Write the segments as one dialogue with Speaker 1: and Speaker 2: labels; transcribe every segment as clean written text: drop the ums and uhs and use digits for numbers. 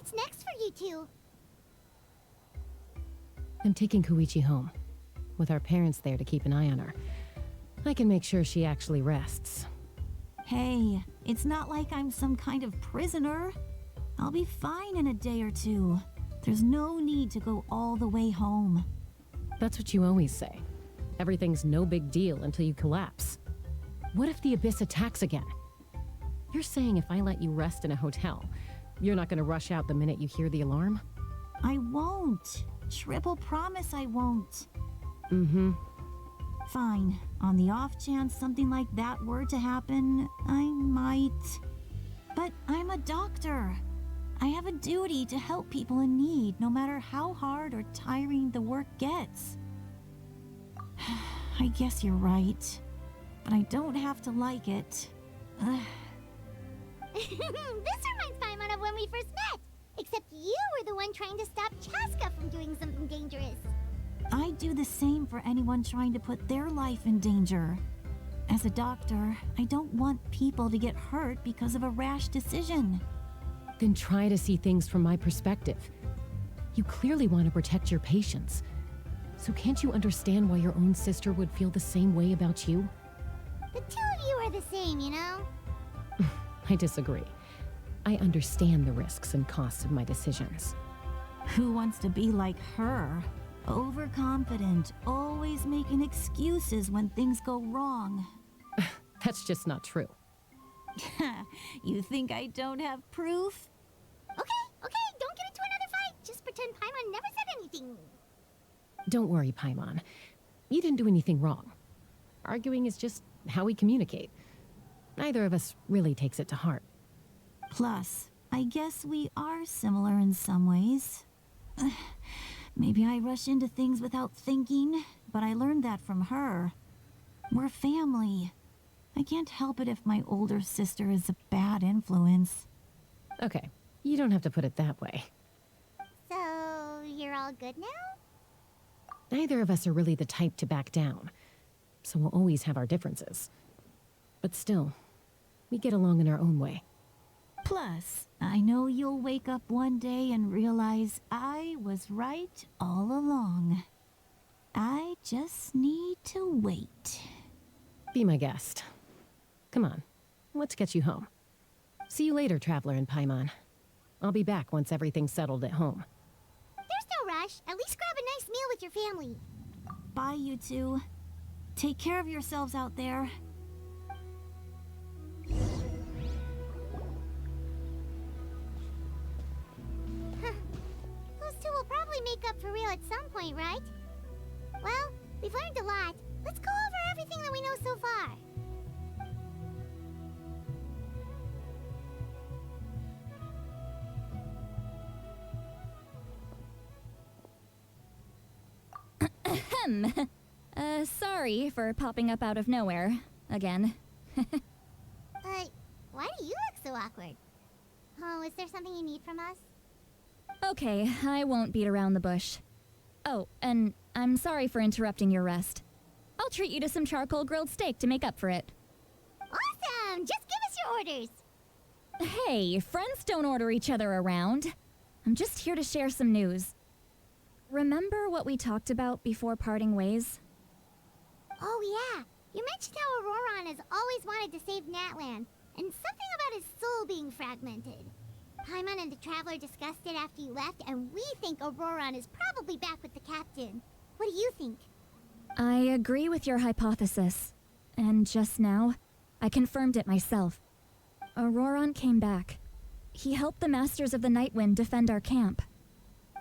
Speaker 1: what's next for you two?
Speaker 2: I'm taking Koichi home. With our parents there to keep an eye on her, I can make sure she actually rests.
Speaker 3: Hey, it's not like I'm some kind of prisoner. I'll be fine in a day or two. There's no need to go all the way home.
Speaker 2: That's what you always say. Everything's no big deal until you collapse. What if the Abyss attacks again? You're saying if I let you rest in a hotel, you're not gonna rush out the minute you hear the alarm?
Speaker 3: I won't. Triple promise I won't.
Speaker 2: Mm-hmm.
Speaker 3: Fine. On the off chance something like that were to happen, I might. But I'm a doctor. I have a duty to help people in need, no matter how hard or tiring the work gets. I guess you're right. But I don't have to like it.
Speaker 1: This reminds Paimon of when we first met. Except you were the one trying to stop Chaska from doing something dangerous.
Speaker 3: I'd do the same for anyone trying to put their life in danger. As a doctor, I don't want people to get hurt because of a rash decision.
Speaker 2: Then try to see things from my perspective. You clearly want to protect your patients. So can't you understand why your own sister would feel the same way about you?
Speaker 1: The two of you are the same, you know?
Speaker 2: I disagree. I understand the risks and costs of my decisions.
Speaker 3: Who wants to be like her? Overconfident, always making excuses when things go wrong.
Speaker 2: That's just not true.
Speaker 3: You think I don't have proof?
Speaker 1: Okay, don't get into another fight. Just pretend Paimon never said anything.
Speaker 2: Don't worry, Paimon. You didn't do anything wrong. Arguing is just how we communicate. Neither of us really takes it to heart.
Speaker 3: Plus, I guess we are similar in some ways. Maybe I rush into things without thinking, but I learned that from her. We're family. I can't help it if my older sister is a bad influence.
Speaker 2: Okay, you don't have to put it that way.
Speaker 1: So, you're all good now?
Speaker 2: Neither of us are really the type to back down, so we'll always have our differences. But still, we get along in our own way.
Speaker 3: Plus, I know you'll wake up one day and realize I was right all along. I just need to wait.
Speaker 2: Be my guest. Come on, let's get you home. See you later, Traveler and Paimon. I'll be back once everything's settled at home.
Speaker 1: There's no rush. At least grab a nice meal with your family.
Speaker 3: Bye, you two. Take care of yourselves out there.
Speaker 1: Those two will probably make up for real at some point, right? Well, we've learned a lot. Let's go over everything that we know so far.
Speaker 4: Sorry for popping up out of nowhere. Again.
Speaker 1: Why do you look so awkward? Oh, is there something you need from us?
Speaker 4: Okay, I won't beat around the bush. Oh, and I'm sorry for interrupting your rest. I'll treat you to some charcoal grilled steak to make up for it.
Speaker 1: Awesome! Just give us your orders!
Speaker 4: Hey, friends don't order each other around. I'm just here to share some news. Remember what we talked about before parting ways?
Speaker 1: Oh yeah, you mentioned how Auroran has always wanted to save Natlan, and something about his soul being fragmented. Paimon and the Traveler discussed it after you left, and we think Auroran is probably back with the captain. What do you think?
Speaker 4: I agree with your hypothesis. And just now, I confirmed it myself. Auroran came back. He helped the Masters of the Nightwind defend our camp.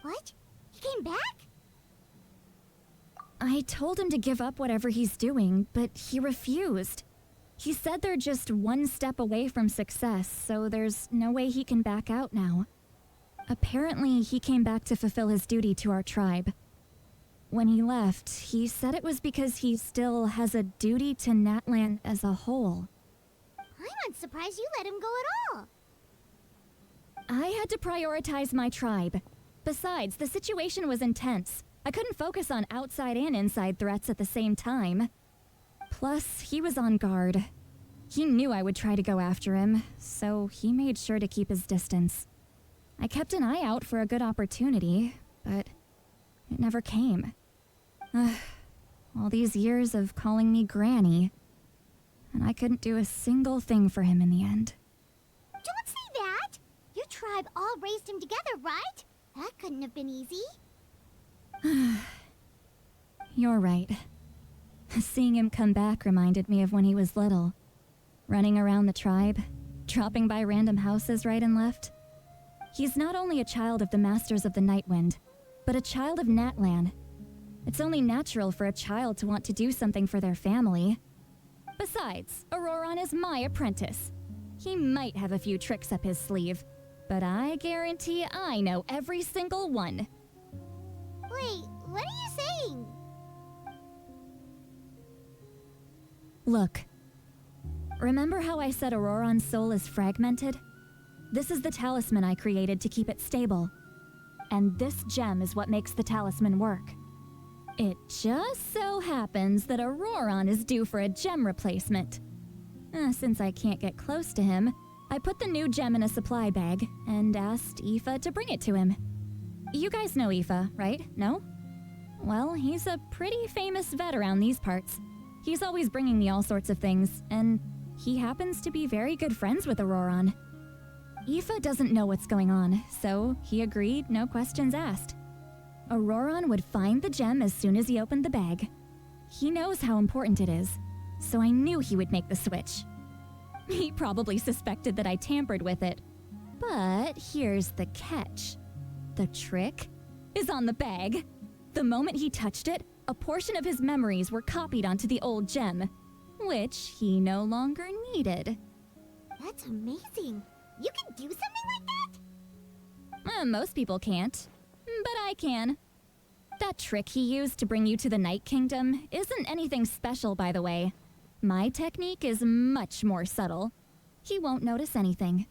Speaker 1: What? He came back?
Speaker 4: I told him to give up whatever he's doing, but he refused. He said they're just one step away from success, so there's no way he can back out now. Apparently, he came back to fulfill his duty to our tribe. When he left, he said it was because he still has a duty to Natlan as a whole.
Speaker 1: I'm surprised you let him go at all.
Speaker 4: I had to prioritize my tribe. Besides, the situation was intense. I couldn't focus on outside and inside threats at the same time. Plus, he was on guard. He knew I would try to go after him, so he made sure to keep his distance. I kept an eye out for a good opportunity, but it never came. All these years of calling me Granny, and I couldn't do a single thing for him in the end.
Speaker 1: Don't say that! Your tribe all raised him together, right? That couldn't have been easy.
Speaker 4: You're right. Seeing him come back reminded me of when he was little. Running around the tribe, dropping by random houses right and left. He's not only a child of the Masters of the Nightwind, but a child of Natlan. It's only natural for a child to want to do something for their family. Besides, Auroran is my apprentice. He might have a few tricks up his sleeve, but I guarantee I know every single one.
Speaker 1: Wait, what are you saying?
Speaker 4: Look. Remember how I said Auroran's soul is fragmented? This is the talisman I created to keep it stable. And this gem is what makes the talisman work. It just so happens that Auroran is due for a gem replacement. Since I can't get close to him, I put the new gem in a supply bag and asked Aoife to bring it to him. You guys know Aoife, right? No? Well, he's a pretty famous vet around these parts. He's always bringing me all sorts of things, and he happens to be very good friends with Auroran. Aoife doesn't know what's going on, so he agreed, no questions asked. Auroran would find the gem as soon as he opened the bag. He knows how important it is, so I knew he would make the switch. He probably suspected that I tampered with it. But here's the catch. The trick is on the bag. The moment he touched it, a portion of his memories were copied onto the old gem, which he no longer needed.
Speaker 1: That's amazing. You can do something like that?
Speaker 4: Most people can't, but I can. That trick he used to bring you to the Night Kingdom isn't anything special, by the way. My technique is much more subtle. He won't notice anything.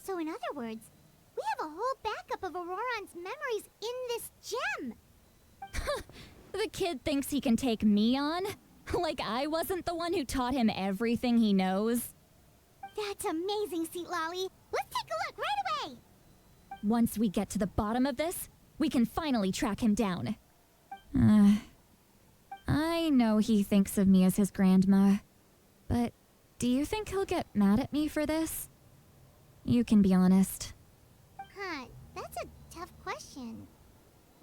Speaker 1: So in other words, we have a whole backup of Auroran's memories in this gem.
Speaker 4: The kid thinks he can take me on? Like I wasn't the one who taught him everything he knows?
Speaker 1: That's amazing, Sweet Lolly. Let's take a look right away.
Speaker 4: Once we get to the bottom of this, we can finally track him down. I know he thinks of me as his grandma, but do you think he'll get mad at me for this? You can be honest.
Speaker 1: Huh, that's a tough question.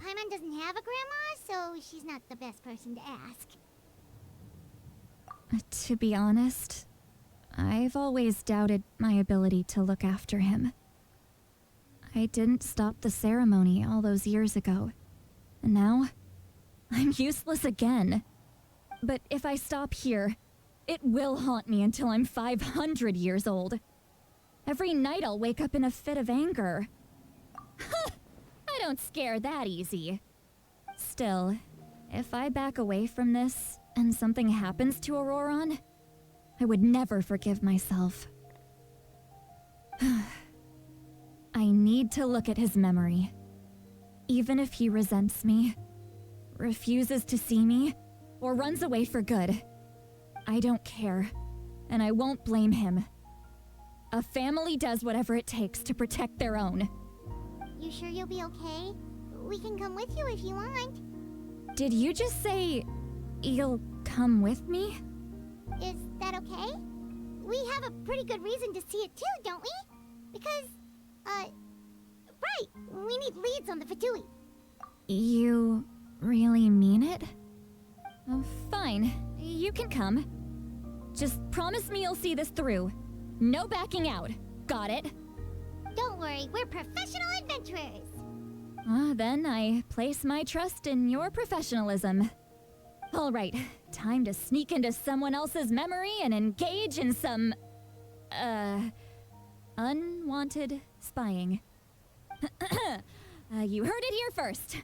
Speaker 1: Paimon doesn't have a grandma, so she's not the best person to ask.
Speaker 4: To be honest, I've always doubted my ability to look after him. I didn't stop the ceremony all those years ago, and now I'm useless again. But if I stop here, it will haunt me until I'm 500 years old. Every night I'll wake up in a fit of anger. I don't scare that easy. Still, if I back away from this and something happens to Auroran, I would never forgive myself. I need to look at his memory. Even if he resents me, refuses to see me, or runs away for good, I don't care, and I won't blame him. A family does whatever it takes to protect their own.
Speaker 1: You sure you'll be okay? We can come with you if you want.
Speaker 4: Did you just say you'll come with me?
Speaker 1: Is that okay? We have a pretty good reason to see it too, don't we? Because, right, we need leads on the Fatui.
Speaker 4: You really mean it? Oh, fine. You can come. Just promise me you'll see this through. No backing out. Got it?
Speaker 1: Don't worry, we're professional adventurers.
Speaker 4: Then I place my trust in your professionalism. All right, time to sneak into someone else's memory and engage in some, unwanted spying. You heard it here first.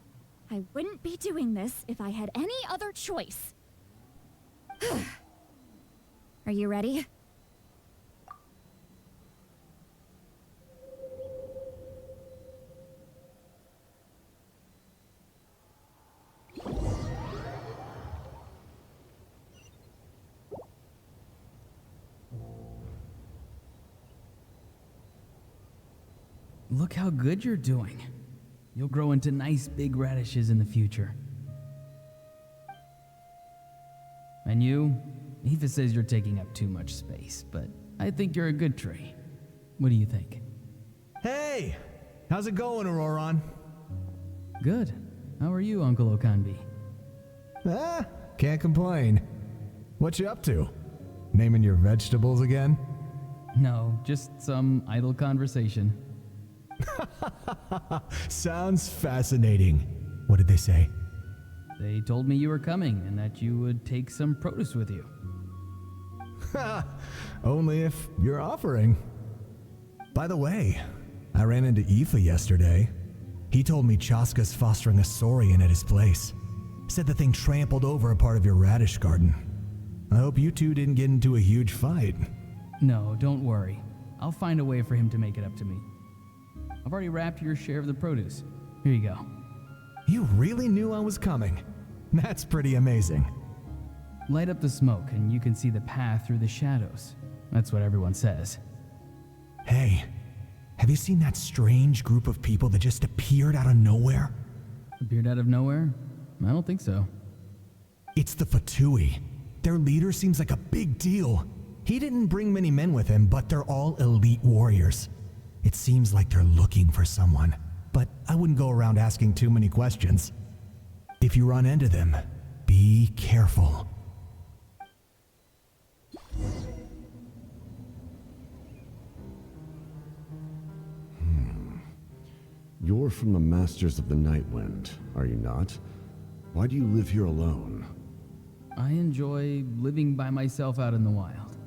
Speaker 4: I wouldn't be doing this if I had any other choice. Are you ready?
Speaker 5: Look how good you're doing. You'll grow into nice big radishes in the future. And you? Eva says you're taking up too much space, but I think you're a good tree. What do you think?
Speaker 6: Hey! How's it going, Auroron?
Speaker 5: Good. How are you, Uncle Okanbi?
Speaker 6: Can't complain. What you up to? Naming your vegetables again?
Speaker 5: No, just some idle conversation.
Speaker 6: Sounds fascinating. What did they say?
Speaker 5: They told me you were coming and that you would take some produce with you.
Speaker 6: Only if you're offering. By the way, I ran into Aoife yesterday. He told me Chaska's fostering a saurian at his place. Said the thing trampled over a part of your radish garden. I hope you two didn't get into a huge fight.
Speaker 5: No, don't worry. I'll find a way for him to make it up to me. I've already wrapped your share of the produce. Here you go.
Speaker 6: You really knew I was coming. That's pretty amazing.
Speaker 5: Light up the smoke and you can see the path through the shadows. That's what everyone says.
Speaker 6: Hey, have you seen that strange group of people that just appeared out of nowhere?
Speaker 5: Appeared out of nowhere? I don't think so.
Speaker 6: It's the Fatui. Their leader seems like a big deal. He didn't bring many men with him, but they're all elite warriors. It seems like they're looking for someone, but I wouldn't go around asking too many questions. If you run into them, be careful.
Speaker 7: You're from the Masters of the Nightwind, are you not? Why do you live here alone?
Speaker 5: I enjoy living by myself out in the wild.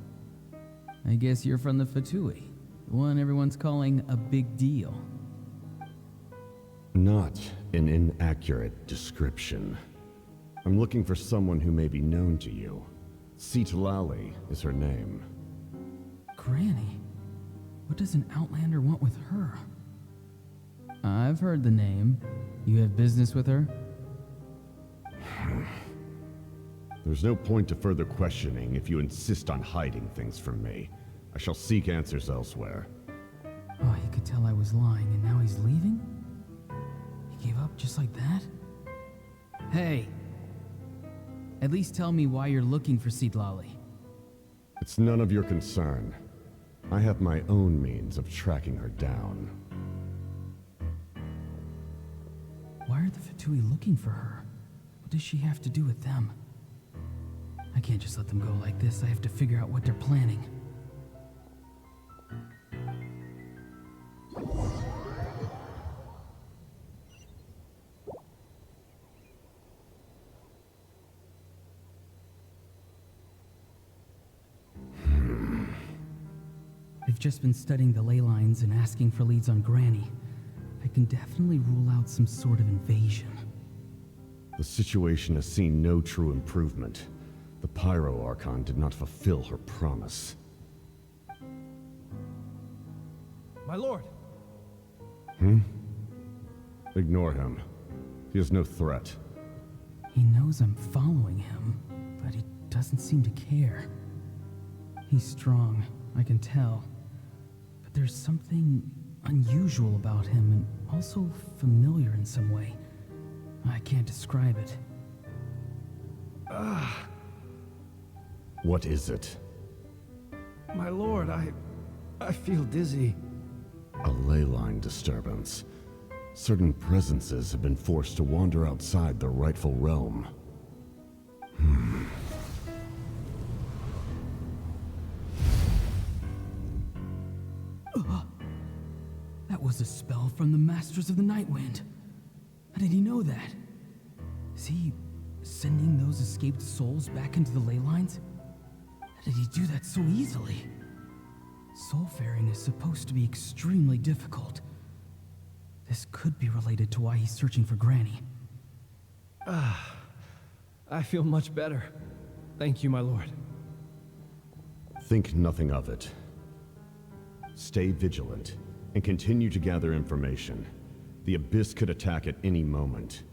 Speaker 5: I guess you're from the Fatui, the one everyone's calling a big deal.
Speaker 7: Not an inaccurate description. I'm looking for someone who may be known to you. Citlali is her name.
Speaker 5: Granny? What does an outlander want with her? I've heard the name. You have business with her?
Speaker 7: There's no point to further questioning if you insist on hiding things from me. I shall seek answers elsewhere.
Speaker 5: Oh, he could tell I was lying and now he's leaving? He gave up just like that? Hey! At least tell me why you're looking for Citlali.
Speaker 7: It's none of your concern. I have my own means of tracking her down.
Speaker 5: Why are the Fatui looking for her? What does she have to do with them? I can't just let them go like this. I have to figure out what they're planning. They've just been studying the ley lines and asking for leads on Granny. I can definitely rule out some sort of invasion.
Speaker 7: The situation has seen no true improvement. The Pyro Archon did not fulfill her promise.
Speaker 6: My lord!
Speaker 7: Ignore him. He is no threat.
Speaker 5: He knows I'm following him, but he doesn't seem to care. He's strong, I can tell. But there's something unusual about him and also familiar in some way. I can't describe it.
Speaker 7: What is it?
Speaker 8: My lord, I feel dizzy.
Speaker 7: A ley line disturbance. Certain presences have been forced to wander outside their rightful realm.
Speaker 5: That was a spell from the Masters of the Nightwind. How did he know that? Is he sending those escaped souls back into the ley lines? How did he do that so easily? Soulfaring is supposed to be extremely difficult. This could be related to why he's searching for Granny.
Speaker 8: I feel much better. Thank you, my lord.
Speaker 7: Think nothing of it. Stay vigilant and continue to gather information. The Abyss could attack at any moment.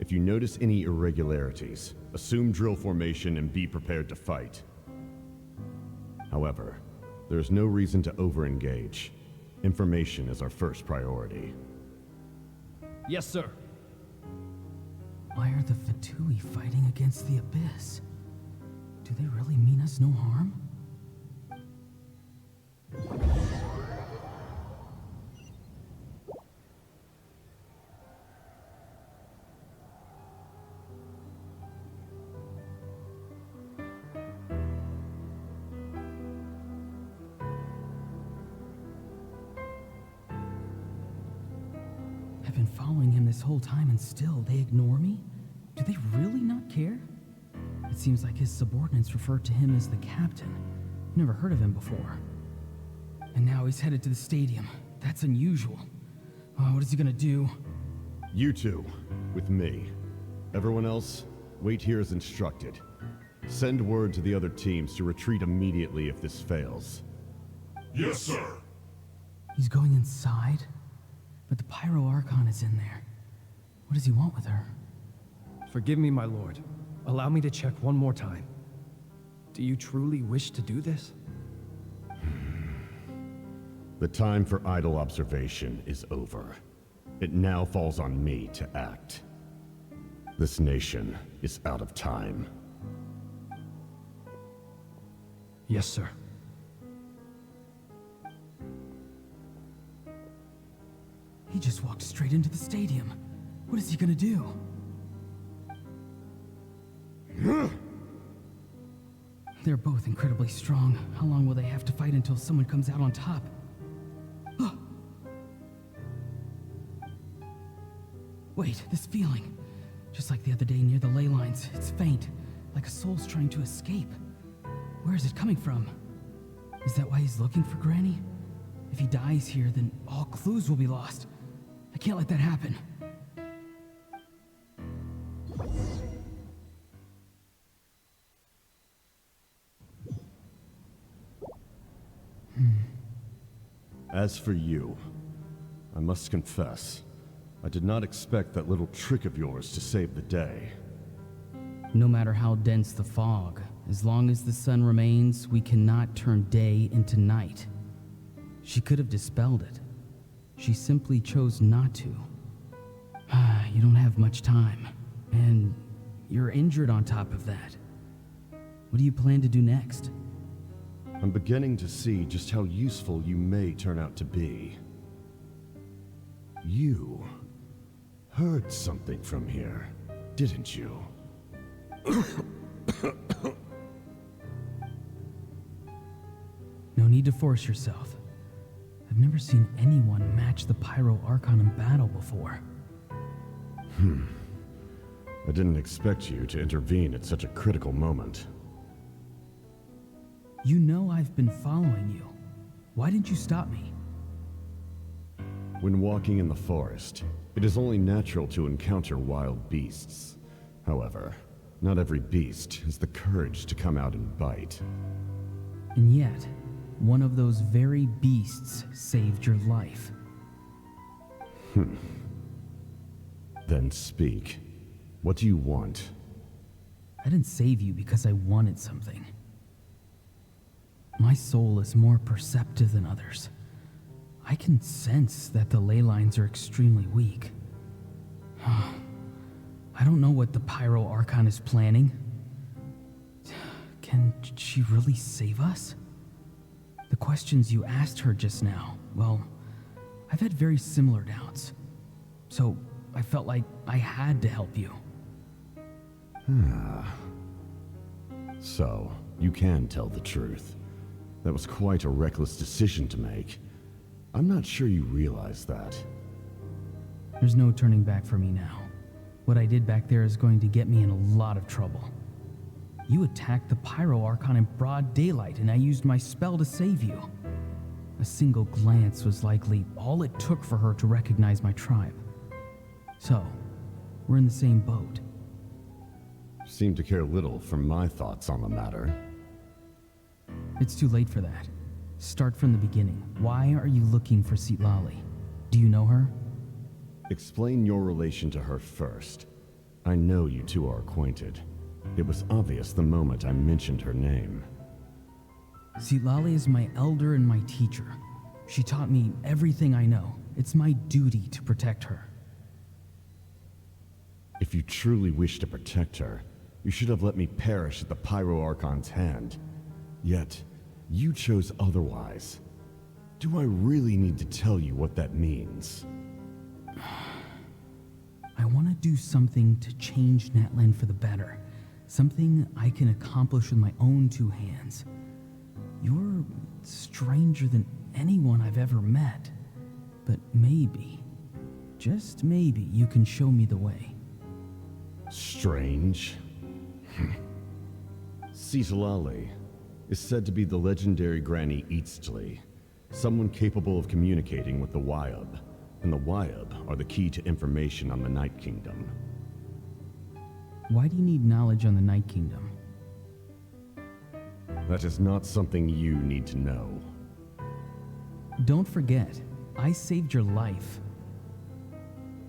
Speaker 7: If you notice any irregularities, assume drill formation and be prepared to fight. However, there is no reason to over-engage. Information is our first priority.
Speaker 8: Yes, sir.
Speaker 5: Why are the Fatui fighting against the Abyss? Do they really mean us no harm? I've been following him this whole time and still they ignore me? Do they really not care? It seems like his subordinates refer to him as the captain. Never heard of him before. And now he's headed to the stadium. That's unusual. What is he gonna do?
Speaker 7: You two, with me. Everyone else, wait here as instructed. Send word to the other teams to retreat immediately if this fails.
Speaker 9: Yes, sir.
Speaker 5: He's going inside? But the Pyro Archon is in there. What does he want with her?
Speaker 8: Forgive me, my lord. Allow me to check one more time. Do you truly wish to do this?
Speaker 7: The time for idle observation is over. It now falls on me to act. This nation is out of time.
Speaker 8: Yes, sir.
Speaker 5: He just walked straight into the stadium. What is he gonna do? They're both incredibly strong. How long will they have to fight until someone comes out on top? Wait, this feeling. Just like the other day near the ley lines, it's faint, like a soul's trying to escape. Where is it coming from? Is that why he's looking for Granny? If he dies here, then all clues will be lost. I can't let that happen.
Speaker 7: As for you, I must confess, I did not expect that little trick of yours to save the day.
Speaker 5: No matter how dense the fog, as long as the sun remains, we cannot turn day into night. She could have dispelled it. She simply chose not to. You don't have much time, and you're injured on top of that. What do you plan to do next?
Speaker 7: I'm beginning to see just how useful you may turn out to be. You heard something from here, didn't you?
Speaker 5: No need to force yourself. I've never seen anyone match the Pyro Archon in battle before.
Speaker 7: I didn't expect you to intervene at such a critical moment.
Speaker 5: You know I've been following you. Why didn't you stop me?
Speaker 7: When walking in the forest, it is only natural to encounter wild beasts. However, not every beast has the courage to come out and bite.
Speaker 5: And yet, one of those very beasts saved your life.
Speaker 7: Then speak. What do you want?
Speaker 5: I didn't save you because I wanted something. My soul is more perceptive than others. I can sense that the ley lines are extremely weak. I don't know what the Pyro Archon is planning. Can she really save us? The questions you asked her just now, well, I've had very similar doubts. So I felt like I had to help you.
Speaker 7: So, you can tell the truth. That was quite a reckless decision to make. I'm not sure you realize that.
Speaker 5: There's no turning back for me now. What I did back there is going to get me in a lot of trouble. You attacked the Pyro Archon in broad daylight, and I used my spell to save you. A single glance was likely all it took for her to recognize my tribe. So, we're in the same boat.
Speaker 7: Seem to care little for my thoughts on the matter.
Speaker 5: It's too late for that. Start from the beginning. Why are you looking for Citlali? Do you know her?
Speaker 7: Explain your relation to her first. I know you two are acquainted. It was obvious the moment I mentioned her name.
Speaker 5: Citlali is my elder and my teacher. She taught me everything I know. It's my duty to protect her.
Speaker 7: If you truly wish to protect her, you should have let me perish at the Pyro Archon's hand. Yet, you chose otherwise. Do I really need to tell you what that means?
Speaker 5: I want to do something to change Natlan for the better. Something I can accomplish with my own two hands. You're stranger than anyone I've ever met. But maybe, just maybe, you can show me the way.
Speaker 7: Strange? Citalali is said to be the legendary Granny Eastly, someone capable of communicating with the Wyab, and the Wyab are the key to information on the Night Kingdom.
Speaker 5: Why do you need knowledge on the Night Kingdom?
Speaker 7: That is not something you need to know.
Speaker 5: Don't forget, I saved your life.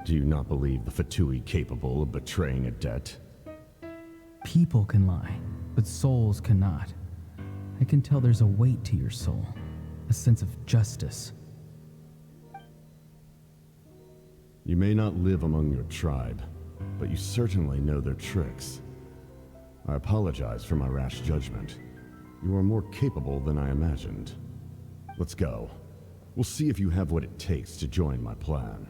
Speaker 7: Do you not believe the Fatui capable of betraying a debt?
Speaker 5: People can lie, but souls cannot. I can tell there's a weight to your soul, a sense of justice.
Speaker 7: You may not live among your tribe, but you certainly know their tricks. I apologize for my rash judgment. You are more capable than I imagined. Let's go. We'll see if you have what it takes to join my plan.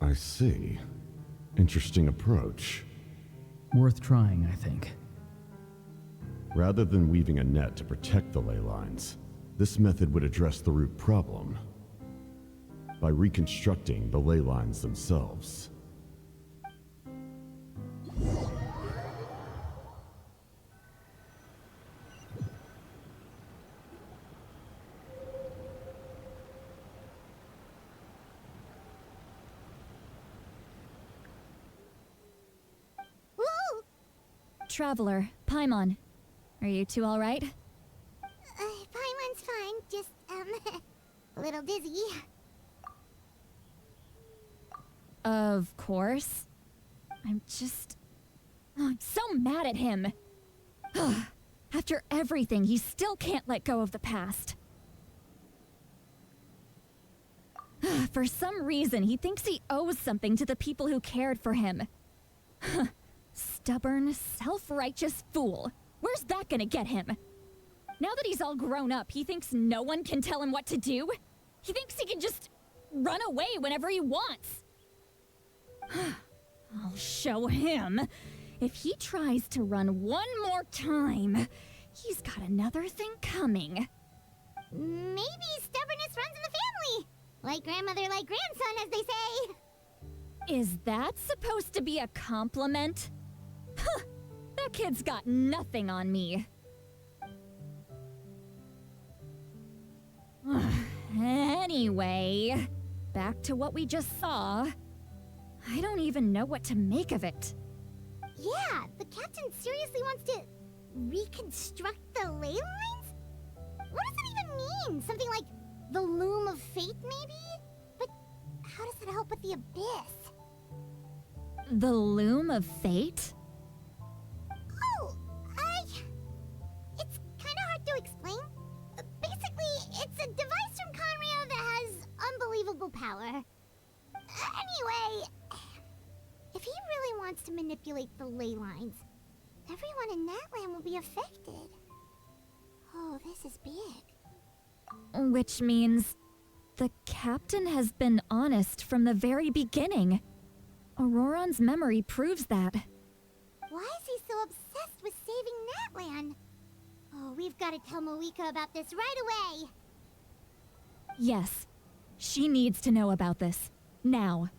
Speaker 7: I see. Interesting approach.
Speaker 5: Worth trying, I think.
Speaker 7: Rather than weaving a net to protect the ley lines, this method would address the root problem by reconstructing the ley lines themselves.
Speaker 1: Woo!
Speaker 4: Traveler, Paimon, are you two all right?
Speaker 1: Paimon's fine, just, a little dizzy.
Speaker 4: Of course. I'm so mad at him. After everything, he still can't let go of the past. For some reason, he thinks he owes something to the people who cared for him. Stubborn, self-righteous fool. Where's that gonna get him? Now that he's all grown up, he thinks no one can tell him what to do? He thinks he can just run away whenever he wants. I'll show him. If he tries to run one more time, he's got another thing coming.
Speaker 1: Maybe stubbornness runs in the family. Like grandmother, like grandson, as they say.
Speaker 4: Is that supposed to be a compliment? That kid's got nothing on me. Anyway, back to what we just saw. I don't even know what to make of it.
Speaker 1: Yeah, the captain seriously wants to reconstruct the ley lines? What does that even mean? Something like the loom of fate, maybe? But how does that help with the abyss?
Speaker 4: The loom of fate?
Speaker 1: Oh, it's kind of hard to explain. Basically, it's a device from Conrio that has unbelievable power. Anyway, if he really wants to manipulate the ley lines, everyone in Natlan will be affected. Oh, this is big.
Speaker 4: Which means the captain has been honest from the very beginning. Auroron's memory proves that.
Speaker 1: Why is he so obsessed with saving Natlan? Oh, we've got to tell Moeka about this right away.
Speaker 4: Yes, she needs to know about this. Now.